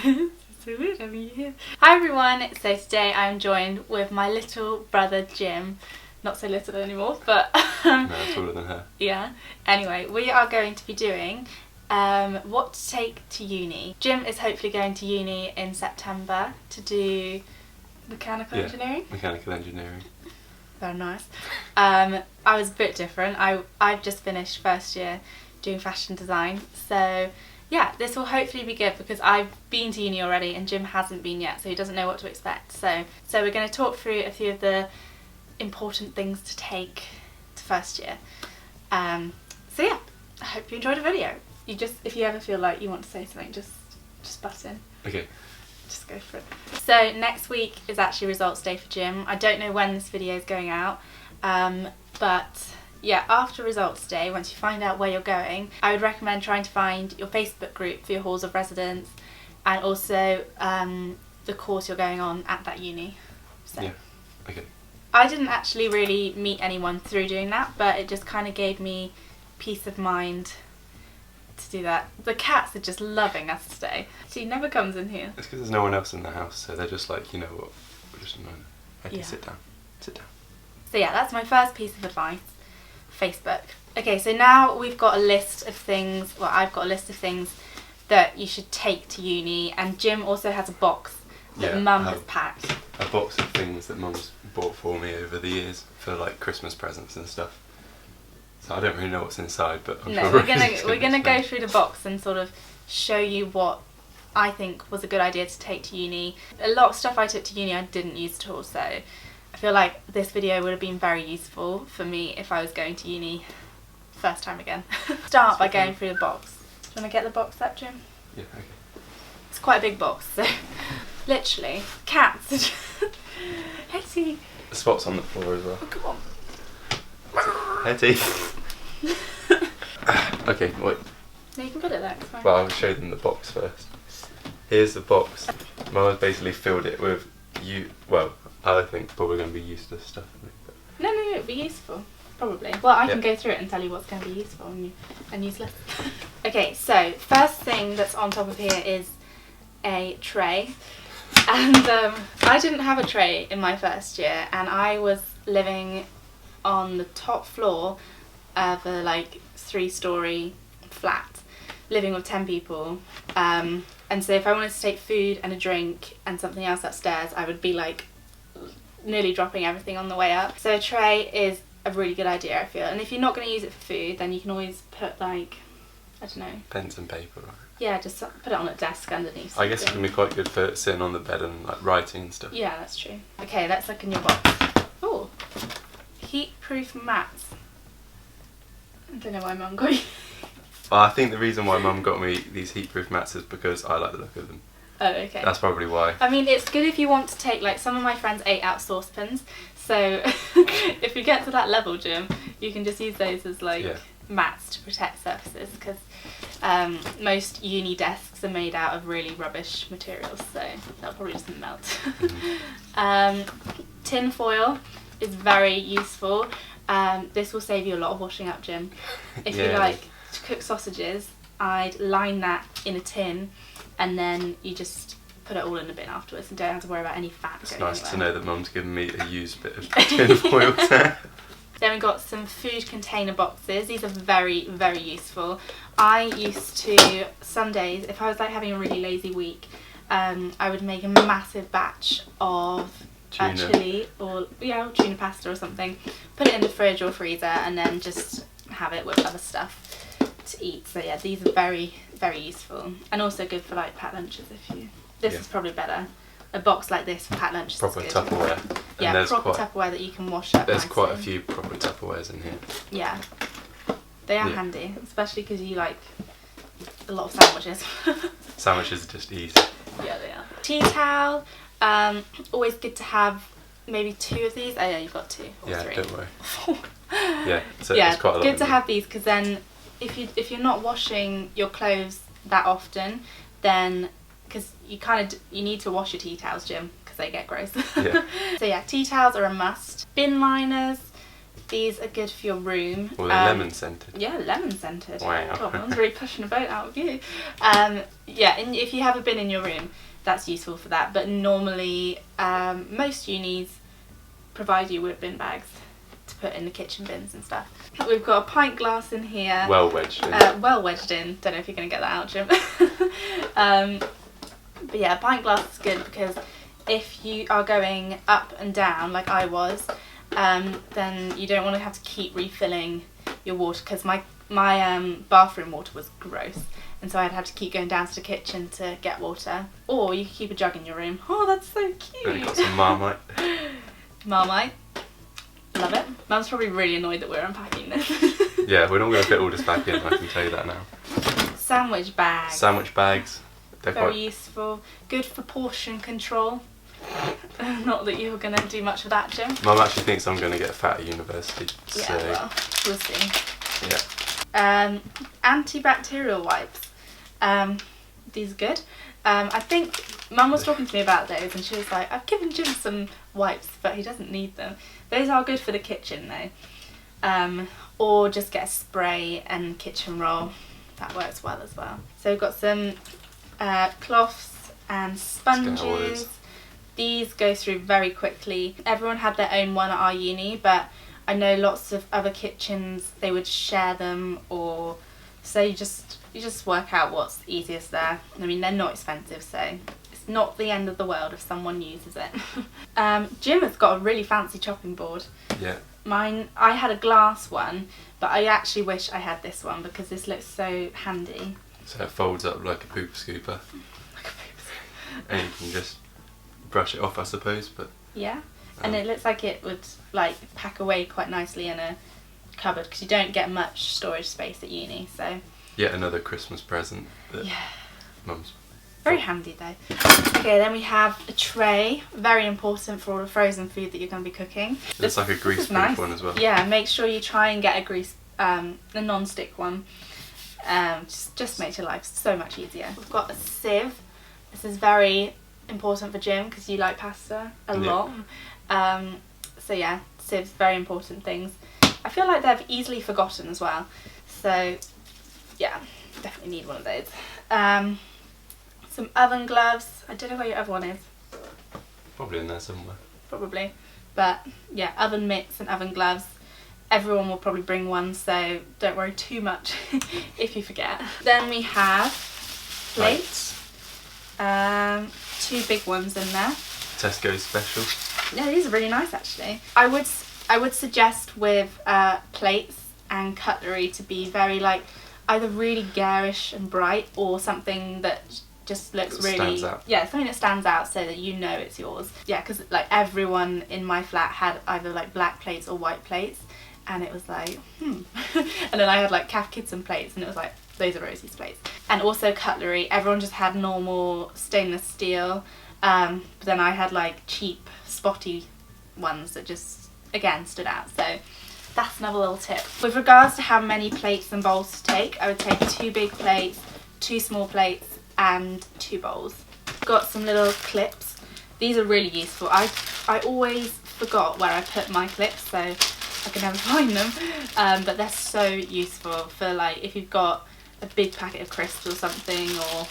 So weird having you here. Hi everyone, so today I'm joined with my little brother Jim. Not so little anymore, but no, taller than her. Yeah. Anyway, we are going to be doing what to take to uni. Jim is hopefully going to uni in September to do mechanical engineering. Mechanical engineering. Very nice. I was a bit different. I've just finished first year doing fashion design, so yeah, this will hopefully be good because I've been to uni already and Jim hasn't been yet, so he doesn't know what to expect. So we're going to talk through a few of the important things to take to first year. So yeah, I hope you enjoyed the video. If you ever feel like you want to say something, just butt in. Okay. Just go for it. So next week is actually results day for Jim. I don't know when this video is going out, but yeah, after results day, once you find out where you're going, I would recommend trying to find your Facebook group for your halls of residence and also the course you're going on at that uni. So. Yeah, okay. I didn't actually really meet anyone through doing that, but it just kind of gave me peace of mind to do that. The cats are just loving us today. She never comes in here. It's because there's no one else in the house, so they're just like, you know what, we're just annoying. Okay, yeah. Sit down. So yeah, that's my first piece of advice. Facebook. Okay, so now we've got a list of things, well, I've got a list of things that you should take to uni, and Jim also has a box that Mum has packed. A box of things that Mum's bought for me over the years for like Christmas presents and stuff. So I don't really know what's inside, but I'm sure we're gonna go through the box and sort of show you what I think was a good idea to take to uni. A lot of stuff I took to uni I didn't use at all, so I feel like this video would have been very useful for me if I was going to uni first time again. Start by going through the box. Do you want to get the box up, Jim? Yeah, okay. It's quite a big box, so literally, cats. Hetty. The spots on the floor as well. Oh, come on. Hetty. Okay, wait. No, you can put it there, it's fine. Well, I'll show them the box first. Here's the box. Mum has basically filled it with I think probably going to be useless stuff. No, it'd be useful. Probably. Well, I can go through it and tell you what's going to be useful and useless. Okay, so first thing that's on top of here is a tray. And I didn't have a tray in my first year, and I was living on the top floor of a like 3-story flat, living with 10 people. And so if I wanted to take food and a drink and something else upstairs, I would be like nearly dropping everything on the way up. So a tray is a really good idea, I feel. And if you're not going to use it for food, then you can always put like, I don't know, pens and paper, right? Yeah, just put it on a desk underneath something. I guess it can be quite good for sitting on the bed and like writing and stuff. Yeah, that's true. Okay, let's look in your box. Oh, heat-proof mats. I don't know why Mum got you. Well, I think the reason why Mum got me these heat-proof mats is because I like the look of them. Oh, okay. That's probably why. I mean, it's good if you want to take, like, some of my friends ate out saucepans, so if you get to that level, Jim, you can just use those as, like, mats to protect surfaces, because most uni desks are made out of really rubbish materials, so they'll probably just melt. Tin foil is very useful. This will save you a lot of washing up, Jim. If you like to cook sausages, I'd line that in a tin, and then you just put it all in a bin afterwards and don't have to worry about any fat going anywhere. It's nice to know that Mum's given me a used bit of tin foil. Then we've got some food container boxes. These are very, very useful. I used to, some days, if I was like having a really lazy week, I would make a massive batch of tuna pasta or something, put it in the fridge or freezer, and then just have it with other stuff to eat. So yeah, these are very, very useful, and also good for like packed lunches. This is probably better. A box like this for packed lunches. Proper is good. Tupperware. Yeah, proper Tupperware that you can wash up. There's nicely. quite a few proper Tupperwares in here. Yeah, they are handy, especially because you like a lot of sandwiches. Sandwiches are just easy. Yeah, they are. Tea towel. Always good to have maybe 2 of these. Oh yeah, you've got 2 or 3. Don't worry. So it's quite a lot. Good to have these, because then if you're not washing your clothes that often, then because you need to wash your tea towels, Jim, because they get gross. Yeah. So yeah, tea towels are a must. Bin liners, These are good for your room. Well, they're lemon scented. Yeah, lemon scented. Wow. God, one's really pushing a boat out of you. Yeah, and if you have a bin in your room, that's useful for that. But normally, most unis provide you with bin bags to put in the kitchen bins and stuff. We've got a pint glass in here. Well wedged in. Well wedged in. Don't know if you're going to get that out, Jim. But yeah, a pint glass is good because if you are going up and down like I was, then you don't want to have to keep refilling your water, because my bathroom water was gross, and so I'd have to keep going down to the kitchen to get water. Or you can keep a jug in your room. Oh, that's so cute. Then got some Marmite. Marmite. Love it. Mum's probably really annoyed that we're unpacking this. Yeah, we're not going to fit all this back in, I can tell you that now. Sandwich bags. Sandwich bags. They're Very useful. Good for portion control. Not that you're going to do much of that, Jim. Mum actually thinks I'm going to get fat at university. Yeah, So, well, we'll see. yeah. Antibacterial wipes. These are good. I think Mum was talking to me about those, and she was like, I've given Jim some wipes, but he doesn't need them. Those are good for the kitchen though. Or just get a spray and kitchen roll. That works well as well. So we've got some cloths and sponges. These go through very quickly. Everyone had their own one at our uni, but I know lots of other kitchens, they would share them, or so you just work out what's easiest there. I mean, they're not expensive, so it's not the end of the world if someone uses it. Jim has got a really fancy chopping board. Yeah. Mine, I had a glass one, but I actually wish I had this one because this looks so handy. So it folds up like a pooper scooper. And you can just brush it off, I suppose, but... Yeah, and it looks like it would like pack away quite nicely in a cupboard, because you don't get much storage space at uni, so... Yet another Christmas present that yeah. Mum's... Very handy though. Okay, then we have a tray, very important for all the frozen food that you're going to be cooking. It's like a grease-proof nice. one as well. Yeah, make sure you try and get a non-stick one. Just makes your life so much easier. We've got a sieve. This is very important for Jim because you like pasta a lot. So yeah, sieves, very important things. I feel like they're easily forgotten as well. So yeah, definitely need one of those. Some oven gloves. I don't know where your other one is. Probably in there somewhere. Probably. But yeah, oven mitts and oven gloves. Everyone will probably bring one, so don't worry too much if you forget. Then we have plates. 2 big ones in there. Tesco special. Yeah, these are really nice actually. I would suggest with plates and cutlery to be very like either really garish and bright, or something that just looks really stands out. Yeah, something that stands out so that you know it's yours. Yeah, because like everyone in my flat had either like black plates or white plates, and it was like and then I had like Cath Kidston plates, and it was like, those are Rosie's plates. And also cutlery, everyone just had normal stainless steel, but then I had like cheap spotty ones that just again stood out. So that's another little tip. With regards to how many plates and bowls to take, I would take 2 big plates, 2 small plates, and 2 bowls. Got some little clips. These are really useful. I always forgot where I put my clips, so I can never find them, but they're so useful for like if you've got a big packet of crisps or something, or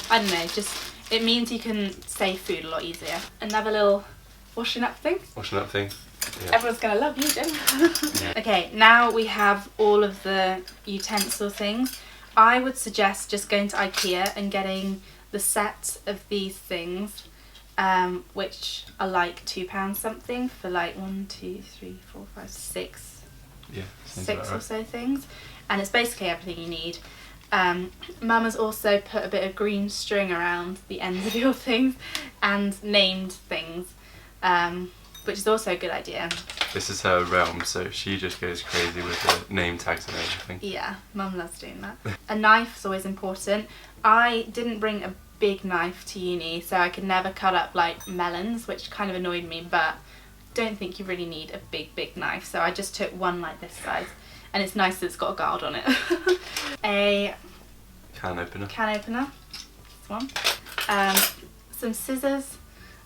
I don't know, just it means you can save food a lot easier. Another little washing up thing. Washing up thing. Yeah. Everyone's gonna love you, Jim. Okay, now we have all of the utensil things. I would suggest just going to IKEA and getting the set of these things, which are like £2 something for like 1, 2, 3, 4, 5, 6. Yeah, 6 or so things, and it's basically everything you need. Mum has also put a bit of green string around the ends of your things and named things, which is also a good idea. This is her realm, so she just goes crazy with the name tags and everything. Yeah, Mum loves doing that. A knife is always important. I didn't bring a big knife to uni, so I could never cut up like melons, which kind of annoyed me, but don't think you really need a big knife, so I just took one like this size, and it's nice that it's got a guard on it. A can opener. This one. Some scissors.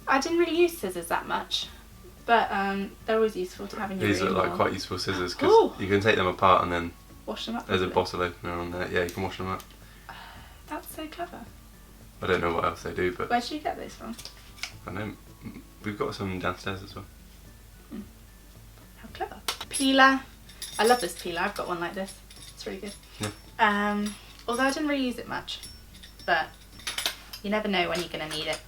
I didn't really use scissors that much. But they're always useful to have in your room. These look like or quite useful scissors because you can take them apart and then wash them up. there's a bottle opener on there. Yeah, you can wash them up. That's so clever. I don't know what else they do, but Where did you get those from? I know we've got some downstairs as well. How clever. Peeler. I love this peeler. I've got one like this. It's really good. Yeah. Although I didn't really use it much, but you never know when you're going to need it.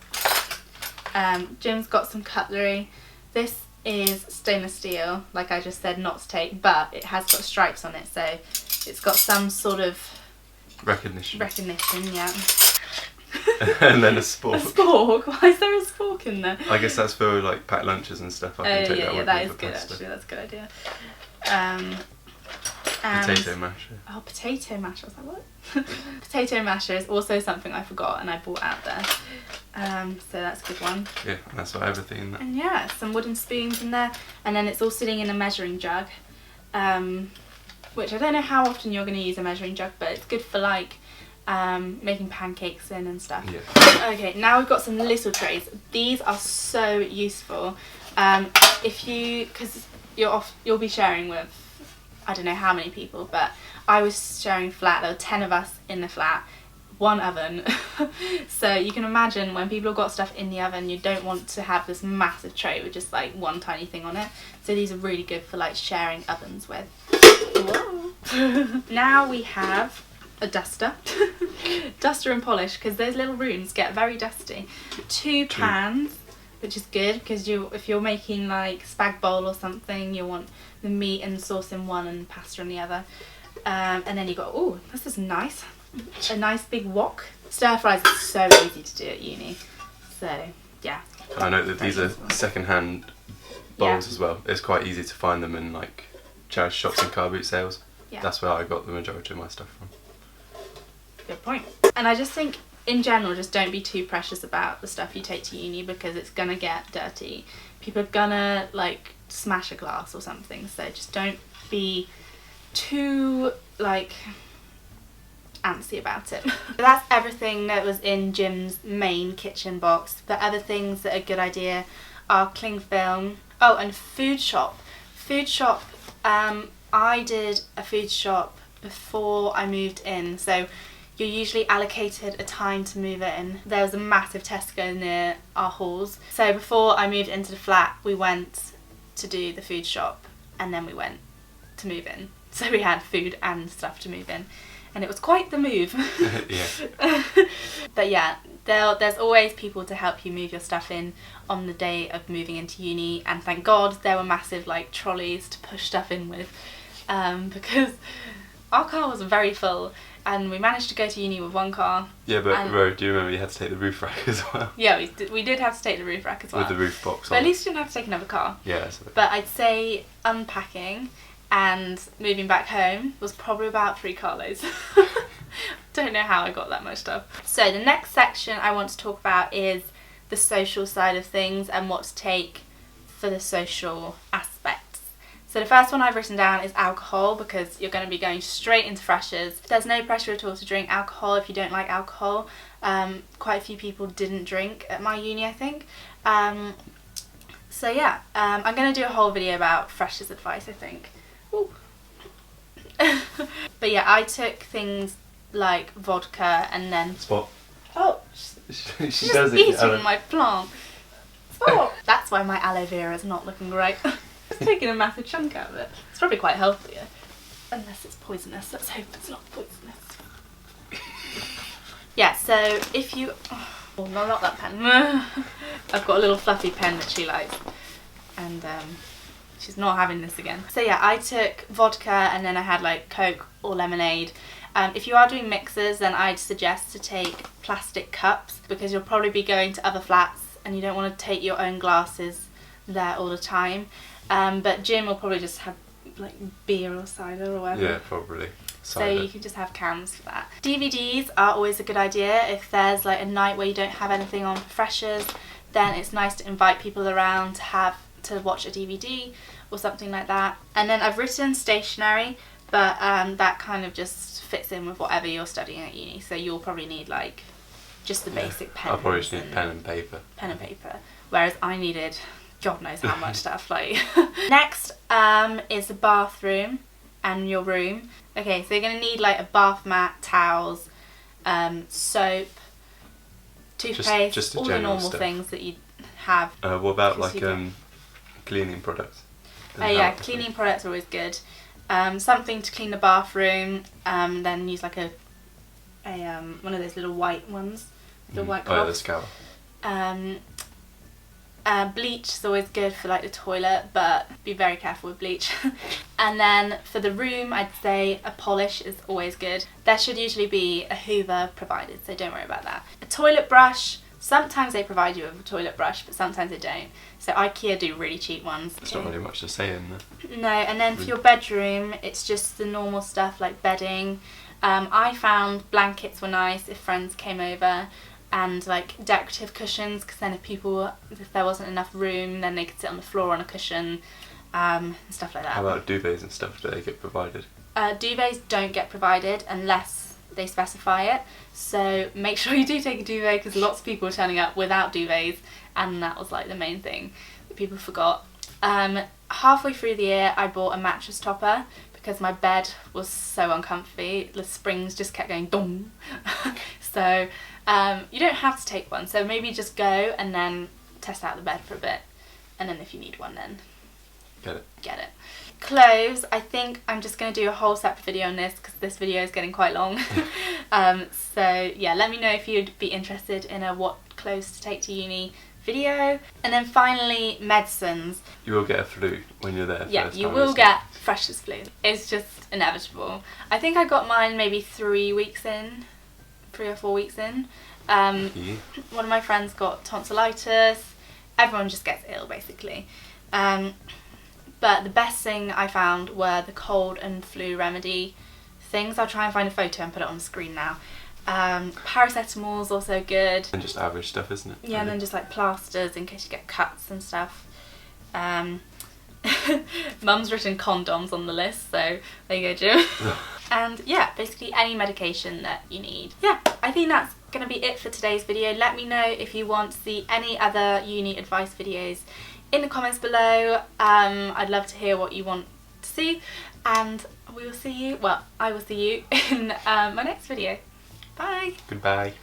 Jim's got some cutlery. This is stainless steel, like I just said, not to take, but it has got stripes on it, so it's got some sort of Recognition. Yeah. And then a spork. A spork? Why is there a spork in there? I guess that's for like packed lunches and stuff. I can take that with that me is for good pasta. actually. That's a good idea. Potato masher. Oh, potato masher. I was like, what? Potato masher is also something I forgot and I bought out there. So that's a good one. Yeah, and that's got everything in there. And yeah, some wooden spoons in there. And then it's all sitting in a measuring jug. Which I don't know how often you're going to use a measuring jug, but it's good for like making pancakes in and stuff. Yeah. Okay, now we've got some little trays. These are so useful. Because you'll be sharing with I don't know how many people, but I was sharing a flat. There were 10 of us in the flat, one oven. So you can imagine when people have got stuff in the oven, you don't want to have this massive tray with just like one tiny thing on it. So these are really good for like sharing ovens with. Whoa. Now we have a duster. Duster and polish, because those little rooms get very dusty. 2 pans, which is good because if you're making like spag bowl or something, you want the meat and sauce in one and pasta in the other. And then you got, oh, this is nice. A nice big wok. Stir fries are so easy to do at uni. So, yeah. I know that these are second-hand bowls as well. It's quite easy to find them in like charity shops and car boot sales. Yeah. That's where I got the majority of my stuff from. Good point. And I just think, in general, just don't be too precious about the stuff you take to uni because it's gonna get dirty. People are gonna like smash a glass or something, so just don't be too like antsy about it. That's everything that was in Jim's main kitchen box. The other things that are a good idea are cling film. Oh, and food shop. Food shop, I did a food shop before I moved in, so you're usually allocated a time to move in. There was a massive Tesco near our halls. So before I moved into the flat, we went to do the food shop and then we went to move in. So we had food and stuff to move in. And it was quite the move. Yeah. But yeah, there's always people to help you move your stuff in on the day of moving into uni. And thank God there were massive like trolleys to push stuff in with. Because our car was very full. And we managed to go to uni with one car. Yeah, but Ro, do you remember you had to take the roof rack as well? Yeah, we did have to take the roof rack as well. With the roof box But on. at least you didn't have to take another car. Yeah, that's it. But I'd say unpacking and moving back home was probably about 3 carloads. Don't know how I got that much stuff. So the next section I want to talk about is the social side of things and what to take for the social aspects. So the first one I've written down is alcohol, because you're going to be going straight into freshers. There's no pressure at all to drink alcohol if you don't like alcohol. Quite a few people didn't drink at my uni, I think. So yeah, I'm going to do a whole video about freshers advice, I think. But yeah, I took things like vodka and then... Spot. Oh, she she's does it. eating my plant. Oh, that's why my aloe vera is not looking great. It's taking a massive chunk out of it. It's probably quite healthy, unless it's poisonous. Let's hope it's not poisonous. Yeah, so if you... Oh, no, not that pen. I've got a little fluffy pen that she likes. And she's not having this again. So yeah, I took vodka and then I had like Coke or lemonade. If you are doing mixers, then I'd suggest to take plastic cups, because you'll probably be going to other flats and you don't want to take your own glasses there all the time. But Jim will probably just have like beer or cider or whatever. Yeah, probably. Cider. So you can just have cans for that. DVDs are always a good idea. If there's like a night where you don't have anything on for freshers, then it's nice to invite people around to watch a DVD or something like that. And then I've written stationery, but that kind of just fits in with whatever you're studying at uni. So you'll probably need like just the basic pen. I'll probably just need pen and paper. Pen and paper. Whereas I needed God knows how much stuff. Like next is the bathroom and your room. Okay, so you're gonna need like a bath mat, towels, soap, toothpaste, just all the normal stuff. things that you have. What about like cleaning products? Oh yeah, cleaning products are always good. Something to clean the bathroom. Then use like a one of those little white ones, the white cloth. Oh yeah, the scour. Bleach is always good for like the toilet, but be very careful with bleach. And then for the room, I'd say a polish is always good. There should usually be a Hoover provided, so don't worry about that. A toilet brush, sometimes they provide you with a toilet brush, but sometimes they don't. So IKEA do really cheap ones. There's not really much to say in there. No, and then for your bedroom, it's just the normal stuff like bedding. I found blankets were nice if friends came over. And like decorative cushions, because then if there wasn't enough room, then they could sit on the floor on a cushion, and stuff like that. How about duvets and stuff? Do they get provided? Duvets don't get provided unless they specify it, so make sure you do take a duvet, because lots of people are turning up without duvets, and that was like the main thing that people forgot. Halfway through the year I bought a mattress topper, because my bed was so uncomfy. The springs just kept going dong. So you don't have to take one, so maybe just go and then test out the bed for a bit, and then if you need one, then get it. Clothes, I think I'm just going to do a whole separate video on this, because this video is getting quite long. So yeah, let me know if you'd be interested in a what clothes to take to uni video. And then finally, medicines. You will get a flu when you're there. Yeah, you will get freshers flu. It's just inevitable. I think I got mine maybe 3 or 4 weeks in. One of my friends got tonsillitis. Everyone just gets ill basically. But the best thing I found were the cold and flu remedy things. I'll try and find a photo and put it on the screen now. Paracetamol's also good. And just average stuff, isn't it? Yeah, and then just like plasters in case you get cuts and stuff. Mum's written condoms on the list, so there you go, Jim. And yeah, basically any medication that you need. Yeah, I think that's gonna be it for today's video. Let me know if you want to see any other uni advice videos in the comments below. I'd love to hear what you want to see, and I will see you in my next video. Bye. Goodbye.